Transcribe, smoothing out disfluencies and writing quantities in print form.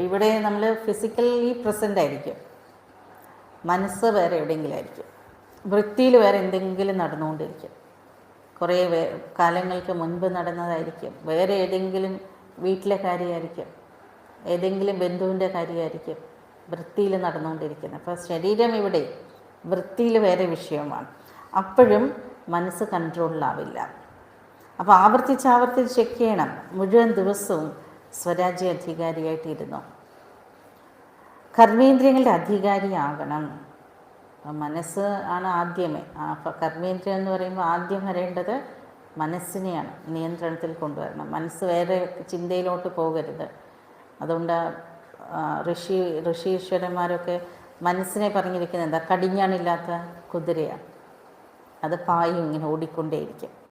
ഇവിടെ നമ്മൾ physically present ആയിരിക്കും, മനസ്സ് വേറെ എവിടെയെങ്കിലും ആയിരിക്കും, വൃത്തിയിൽ വേറെ എന്തെങ്കിലും നടന്നുകൊണ്ടിരിക്കും. കുറേ കാലങ്ങൾക്ക് മുൻപ് നടന്നതായിരിക്കും, വേറെ ഏതെങ്കിലും വീട്ടിലെ കാര്യമായിരിക്കും, ഏതെങ്കിലും ബന്ധുവിൻ്റെ കാര്യമായിരിക്കും വൃത്തിയിൽ നടന്നുകൊണ്ടിരിക്കുന്നത്. അപ്പോൾ ശരീരം ഇവിടെ, വൃത്തിയിൽ വേറെ വിഷയമാണ്. അപ്പോഴും മനസ്സ് കൺട്രോളിലാവില്ല. അപ്പോൾ ആവർത്തിച്ച് ചെക്ക് ചെയ്യണം. മുഴുവൻ ദിവസവും സ്വരാജ്യ അധികാരിയായിട്ടിരുന്നു. കർമ്മേന്ദ്രിയങ്ങളുടെ അധികാരിയാകണം. മനസ്സ് ആണ് ആദ്യമേ. അപ്പോൾ കർമ്മേന്ദ്രിയം എന്ന് പറയുമ്പോൾ ആദ്യം വരേണ്ടത് മനസ്സിനെയാണ് നിയന്ത്രണത്തിൽ കൊണ്ടുവരണം. മനസ്സ് വേറെ ചിന്തയിലോട്ട് പോകരുത്. അതുകൊണ്ട് ഋഷീശ്വരന്മാരൊക്കെ മനസ്സിനെ പറഞ്ഞിരിക്കുന്നത് എന്താ? കടിഞ്ഞാണില്ലാത്ത കുതിരയാണ്, അത് പായും, ഇങ്ങനെ ഓടിക്കൊണ്ടേയിരിക്കും.